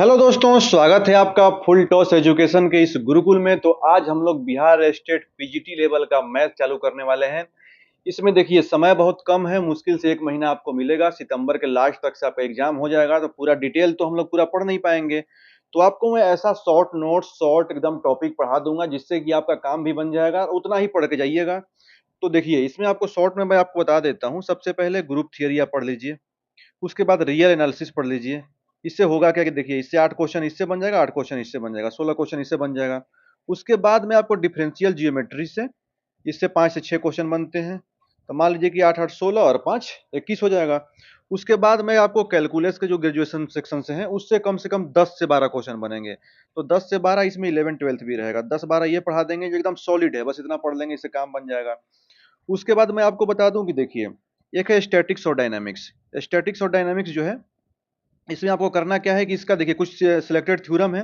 Hello दोस्तों, स्वागत है आपका फुल टॉस एजुकेशन के इस गुरुकुल में। तो आज हम लोग बिहार स्टेट पीजीटी लेवल का मैथ चालू करने वाले हैं। इसमें देखिए समय बहुत कम है, मुश्किल से 1 महीना आपको मिलेगा। सितंबर के लास्ट तक से आपका एग्जाम हो जाएगा, तो पूरा डिटेल तो हम लोग पूरा पढ़ नहीं पाएंगे। तो आपको मैं ऐसा शॉर्ट नोट शॉर्ट एकदम टॉपिक पढ़ा दूंगा जिससे कि आपका काम भी बन जाएगा और उतना ही पढ़ के जाइएगा। तो देखिए, इसमें आपको शॉर्ट में मैं आपको बता देता हूँ। सबसे पहले ग्रुप थियरी आप पढ़ लीजिए, उसके बाद रियल एनालिसिस पढ़ लीजिए। इससे होगा क्या कि देखिए, इससे 8 क्वेश्चन इससे बन जाएगा, 8 क्वेश्चन इससे बन जाएगा, 16 क्वेश्चन इससे बन जाएगा। उसके बाद में आपको डिफरेंशियल जियोमेट्री से इससे 5 से 6 क्वेश्चन बनते हैं। तो मान लीजिए कि 8 8 16 और 5 21 हो जाएगा। उसके बाद में आपको कैलकुलस के जो ग्रेजुएशन सेक्शन से हैं उससे कम से कम 10 से 12 क्वेश्चन बनेंगे। तो 10 से 12 इसमें 11 12 भी रहेगा। 10 12 ये पढ़ा देंगे जो एकदम सॉलिड है, बस इतना पढ़ लेंगे, इससे काम बन जाएगा। उसके बाद मैं आपको बता दूं कि देखिए, एक है स्टैटिक्स और डायनामिक्स। स्टैटिक्स और डायनामिक्स जो है, इसमें आपको करना क्या है कि इसका देखिए कुछ सिलेक्टेड थ्योरम है।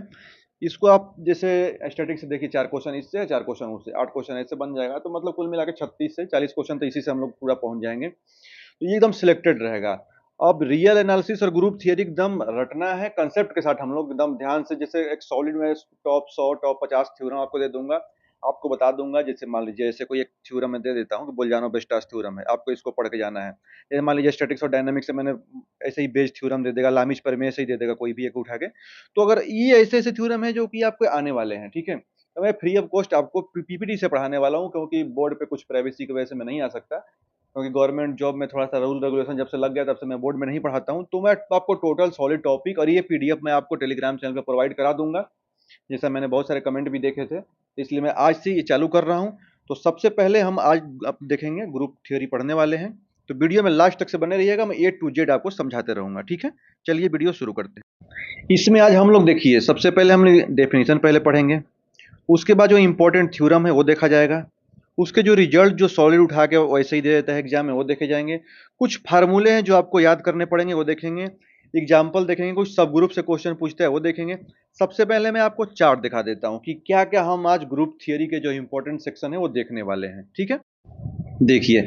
इसको आप जैसे स्टैटिक्स से देखिए, 4 क्वेश्चन इससे 4 क्वेश्चन उससे, 8 क्वेश्चन ऐसे बन जाएगा। तो मतलब कुल मिला के 36 से 40 क्वेश्चन तो इसी से हम लोग पूरा पहुंच जाएंगे। तो ये एकदम सिलेक्टेड रहेगा। अब रियल एनालिसिस और ग्रुप थियरी एकदम रटना है कंसेप्ट के साथ। हम लोग एकदम ध्यान से, जैसे एक सॉलिड में टॉप 100 टॉप 50 थ्योरम आपको दे दूंगा, आपको बता दूंगा। जैसे मान लीजिए, ऐसे कोई एक थ्योरम मैं दे देता हूँ कि बोल्जानो बेस्टास थ्योरम है, आपको इसको पढ़ के जाना है। जैसे मान लीजिए स्टैटिक्स और डायनामिक्स से मैंने ऐसे ही बेस थ्योरम दे देगा, लामिच पर में ऐसे ही दे देगा, कोई भी एक उठा के। तो अगर ये ऐसे ऐसे थ्योरम है जो कि आपको आने वाले हैं, ठीक है, तो मैं फ्री ऑफ कॉस्ट आपको पीपीटी से पढ़ाने वाला हूँ, क्योंकि बोर्ड पे कुछ प्राइवेसी की वजह से मैं नहीं आ सकता। क्योंकि गवर्नमेंट जॉब में थोड़ा सा रूल रेगुलेशन जब से लग गया तब से मैं बोर्ड में नहीं पढ़ाता हूँ। तो मैं आपको टोटल सॉलिड टॉपिक और ये पीडीएफ मैं आपको टेलीग्राम चैनल पर प्रोवाइड करा दूंगा। जैसा मैंने बहुत सारे कमेंट भी देखे थे, इसलिए मैं आज से ये चालू कर रहा हूँ। तो सबसे पहले हम आज आप देखेंगे ग्रुप थ्योरी पढ़ने वाले हैं। तो वीडियो में लास्ट तक से बने रहिएगा, मैं ए टू जेड आपको समझाते रहूंगा, ठीक है। चलिए वीडियो शुरू करते हैं। इसमें आज हम लोग देखिए, सबसे पहले हम डेफिनेशन पहले पढ़ेंगे। उसके बाद जो इंपॉर्टेंट थ्योरम है वो देखा जाएगा। उसके जो रिजल्ट जो सॉलिड उठा के वैसे ही दे देता है एग्जाम में, वो देखे जाएंगे। कुछ फार्मूले हैं जो आपको याद करने पड़ेंगे, वो देखेंगे। एग्जाम्पल देखेंगे, कुछ सब ग्रुप से क्वेश्चन पूछते हैं वो देखेंगे। सबसे पहले मैं आपको चार्ट दिखा देता हूँ कि क्या क्या हम आज ग्रुप थियरी के जो इंपॉर्टेंट सेक्शन है वो देखने वाले हैं, ठीक है। देखिए,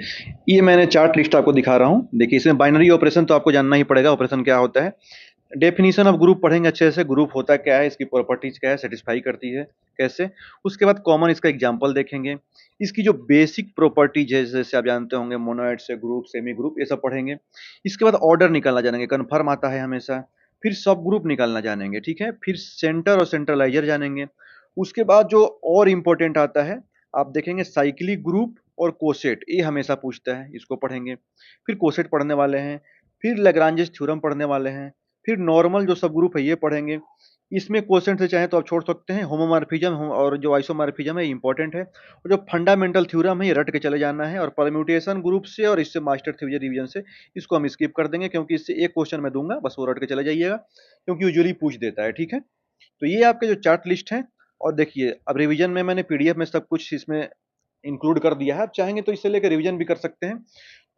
ये मैंने चार्ट लिस्ट आपको दिखा रहा हूँ। देखिए, इसमें बाइनरी ऑपरेशन तो आपको जानना ही पड़ेगा, ऑपरेशन क्या होता है। डेफिनेशन ऑफ ग्रुप पढ़ेंगे अच्छे से, ग्रुप होता क्या है, इसकी प्रॉपर्टीज क्या है, सेटिस्फाई करती है कैसे। उसके बाद कॉमन इसका एग्जांपल देखेंगे। इसकी जो बेसिक प्रॉपर्टीज है, जैसे आप जानते होंगे मोनोइड से ग्रुप, सेमी ग्रुप, ये सब पढ़ेंगे। इसके बाद ऑर्डर निकालना जानेंगे, कन्फर्म आता है हमेशा। फिर सब ग्रुप निकालना जानेंगे, ठीक है। फिर सेंटर और सेंट्रलाइजर जानेंगे। उसके बाद जो और इम्पोर्टेंट आता है, आप देखेंगे साइक्लिक ग्रुप और कोसेट, ये हमेशा पूछता है, इसको पढ़ेंगे। फिर कोसेट पढ़ने वाले हैं। फिर लैग्रांजेस थ्योरम पढ़ने वाले हैं। फिर नॉर्मल जो सब ग्रुप है ये पढ़ेंगे। इसमें क्वेश्चन से चाहे तो आप छोड़ सकते हैं। होमोमॉर्फिज्म और जो आइसोमॉर्फिज्म है इंपॉर्टेंट है, और जो फंडामेंटल थ्योरम है ये रट के चले जाना है। और परम्यूटेशन ग्रुप से और इससे मास्टर थ्योरी रिवीजन से, इसको हम स्किप कर देंगे, क्योंकि इससे एक क्वेश्चन मैं दूंगा, बस वो रट के चले जाइएगा, क्योंकि यूजुअली पूछ देता है, ठीक है। तो ये आपके जो चार्ट लिस्ट है। और देखिए, अब रिवीजन में मैंने पीडीएफ में सब कुछ इसमें इंक्लूड कर दिया है, आप चाहेंगे तो इससे लेकर रिवीजन भी कर सकते हैं।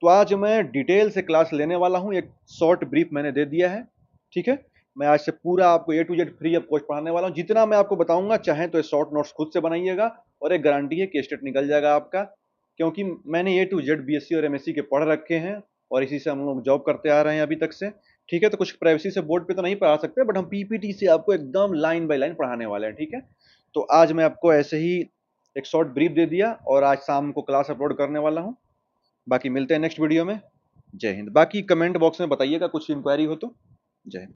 तो आज मैं डिटेल से क्लास लेने वाला हूँ, एक शॉर्ट ब्रीफ मैंने दे दिया है, ठीक है। मैं आज से पूरा आपको A to Z free of cost पढ़ाने वाला हूँ। जितना मैं आपको बताऊंगा, चाहे तो शॉर्ट नोट्स खुद से बनाइएगा, और एक गारंटी है कि स्टेट निकल जाएगा आपका। क्योंकि मैंने ए टू जेड बीएससी और एमएससी के पढ़ रखे हैं, और इसी से हम लोग जॉब करते आ रहे हैं अभी तक से, ठीक है। तो कुछ प्राइवेसी से बोर्ड पे तो नहीं पढ़ा सकते, बट हम पीपीटी से आपको एकदम लाइन बाय लाइन पढ़ाने वाले हैं, ठीक है। तो आज मैं आपको ऐसे ही एक शॉर्ट ब्रीफ दे दिया, और आज शाम को क्लास अपलोड करने वाला हूँ। बाकी मिलते हैं नेक्स्ट वीडियो में। जय हिंद। बाकी कमेंट बॉक्स में बताइएगा कुछ इंक्वायरी हो तो। जय हिंद।